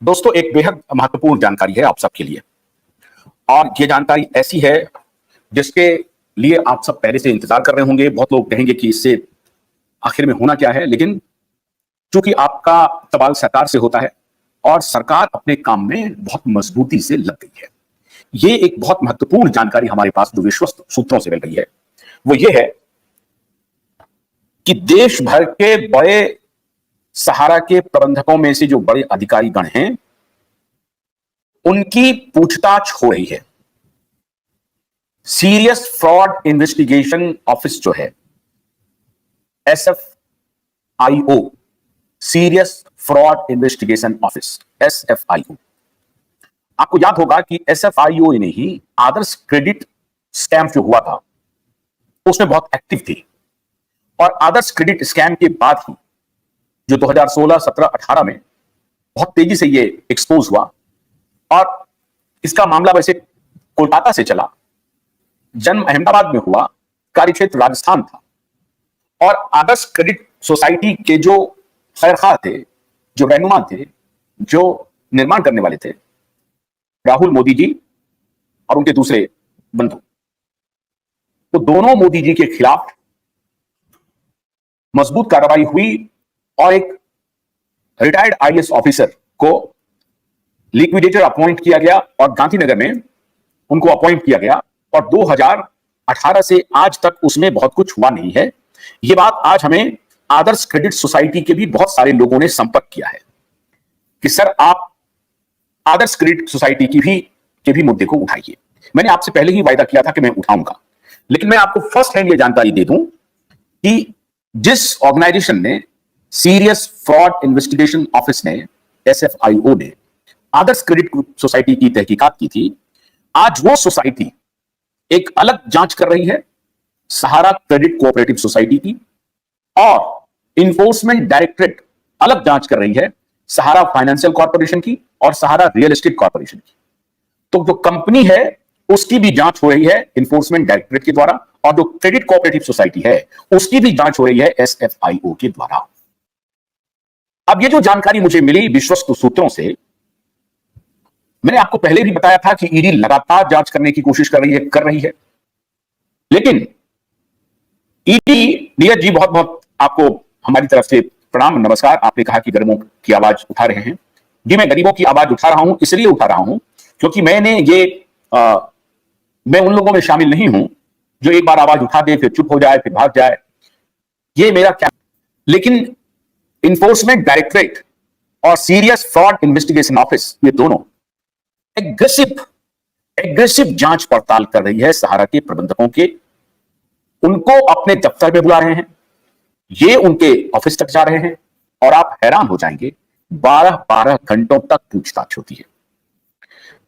दोस्तों, एक बेहद महत्वपूर्ण जानकारी है आप सबके लिए, और ये जानकारी ऐसी है जिसके लिए आप सब पहले से इंतजार कर रहे होंगे। बहुत लोग कहेंगे कि इससे आखिर में होना क्या है, लेकिन चूंकि आपका सवाल सरकार से होता है और सरकार अपने काम में बहुत मजबूती से लग गई है। ये एक बहुत महत्वपूर्ण जानकारी हमारे पास जो विश्वस्त सूत्रों से मिल रही है वो ये है कि देश भर के बड़े सहारा के प्रबंधकों में से जो बड़े अधिकारी गण हैं उनकी पूछताछ हो रही है। सीरियस फ्रॉड इन्वेस्टिगेशन ऑफिस जो है SFIO, serious fraud investigation office SFIO, आपको याद होगा कि SFIO ने ही आदर्श क्रेडिट स्कैम जो हुआ था उसमें बहुत एक्टिव थी, और आदर्श क्रेडिट स्कैम के बाद ही जो 2016, 17, 18 में बहुत तेजी से ये एक्सपोज हुआ, और इसका मामला वैसे कोलकाता से चला, जन्म अहमदाबाद में हुआ, कार्यक्षेत्र राजस्थान था, और आदर्श क्रेडिट सोसाइटी के जो खैरखा थे, जो रहनुमा थे, जो निर्माण करने वाले थे, राहुल मोदी जी और उनके दूसरे बंधु, तो दोनों मोदी जी के खिलाफ मजबूत कार्रवाई हुई और एक रिटायर्ड IAS ऑफिसर को लिक्विडेटर अपॉइंट किया गया और गांधीनगर में उनको अपॉइंट किया गया, और 2018 से आज तक उसमें बहुत कुछ हुआ नहीं है। यह बात आज हमें आदर्श क्रेडिट सोसाइटी के भी बहुत सारे लोगों ने संपर्क किया है कि सर आप आदर्श क्रेडिट सोसाइटी के भी मुद्दे को उठाइए। मैंने आपसे पहले ही वायदा किया था कि मैं उठाऊंगा, लेकिन मैं आपको फर्स्ट हैंड ये जानकारी दे दूं कि जिस ऑर्गेनाइजेशन ने, सीरियस फ्रॉड इन्वेस्टिगेशन ऑफिस ने, SFIO ने आदर्श क्रेडिट सोसाइटी की तहकीकात की थी, आज वो सोसाइटी एक अलग जांच कर रही है सहारा क्रेडिट कोऑपरेटिव सोसाइटी की, और इन्फोर्समेंट डायरेक्टरेट अलग जांच कर रही है सहारा फाइनेंशियल कॉर्पोरेशन की और सहारा रियल एस्टेट कॉर्पोरेशन की। तो जो कंपनी है उसकी भी जांच हो रही है इन्फोर्समेंट डायरेक्टरेट के द्वारा, और जो क्रेडिट कोऑपरेटिव सोसाइटी है उसकी भी जांच हो रही है SFIO के द्वारा। अब ये जो जानकारी मुझे मिली विश्वस्त सूत्रों से, मैंने आपको पहले भी बताया था कि ईडी लगातार जांच करने की कोशिश कर रही है, लेकिन ईडी, नीरज जी बहुत बहुत आपको हमारी तरफ से प्रणाम, नमस्कार। आपने कहा कि गरीबों की आवाज उठा रहे हैं। जी, मैं गरीबों की आवाज उठा रहा हूं, इसलिए उठा रहा हूं क्योंकि मैं उन लोगों में शामिल नहीं हूं जो एक बार आवाज उठा दे फिर चुप हो जाए फिर भाग जाए, ये मेरा क्या। लेकिन इन्फोर्समेंट डायरेक्टरेट और सीरियस फ्रॉड इन्वेस्टिगेशन ऑफिस, ये दोनों एग्रेसिव जांच पड़ताल कर रही है सहारा के प्रबंधकों के। उनको अपने दफ्तर में बुला रहे हैं, ये उनके ऑफिस तक जा रहे हैं, और आप हैरान हो जाएंगे 12-12 घंटों तक पूछताछ होती है।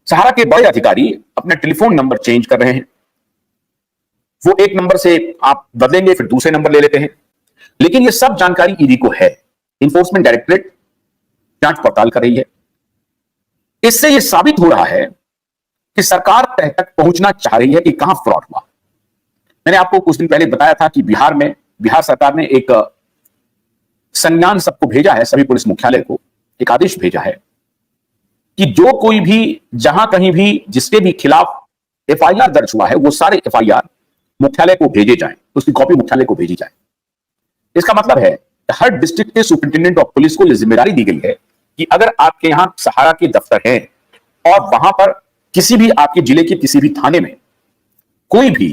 सहारा के बड़े अधिकारी अपना टेलीफोन नंबर चेंज कर रहे हैं, वो एक नंबर से आप बदलेंगे फिर दूसरे नंबर ले लेते हैं, लेकिन ये सब जानकारी ईडी को है। इन्फोर्समेंट डायरेक्टरेट जांच पड़ताल कर रही है। इससे यह साबित हो रहा है कि सरकार तह तक पहुंचना चाह रही है कि कहां फ्रॉड हुआ। मैंने आपको कुछ दिन पहले बताया था कि बिहार सरकार ने एक संज्ञान सबको भेजा है, सभी पुलिस मुख्यालय को एक आदेश भेजा है कि जो कोई भी, जहां कहीं भी, जिसके भी खिलाफ FIR दर्ज हुआ है वो सारे FIR मुख्यालय को भेजे जाएं, उसकी कॉपी मुख्यालय को भेजी जाए। इसका मतलब है हर डिस्ट्रिक्ट के सुपरिंटेंडेंट ऑफ पुलिस को यह जिम्मेदारी दी गई है कि अगर आपके यहां सहारा के दफ्तर हैं और वहां पर किसी भी आपके जिले के किसी भी थाने में कोई भी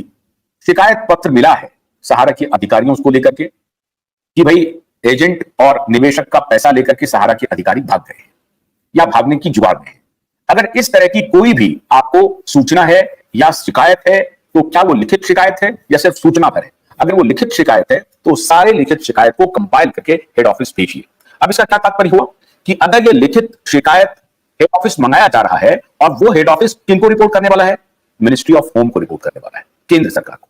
शिकायत पत्र मिला है सहारा के अधिकारियों को लेकर के कि भाई एजेंट और निवेशक का पैसा लेकर के सहारा के अधिकारी भाग गए हैं या भागने की जुगाड़ में है, अगर इस तरह की कोई भी आपको सूचना है या शिकायत है तो क्या वो लिखित शिकायत है या सिर्फ सूचना पर है? अगर वो लिखित शिकायत है तो सारे लिखित शिकायत को कंपाइल करके हेड ऑफिस भेजिए। अब इसका क्या तात्पर्य हुआ कि अगर ये लिखित शिकायत हेड ऑफिस मंगाया जा रहा है और वो हेड ऑफिस किनको रिपोर्ट करने वाला है? मिनिस्ट्री ऑफ होम को रिपोर्ट करने वाला है, केंद्र सरकार को।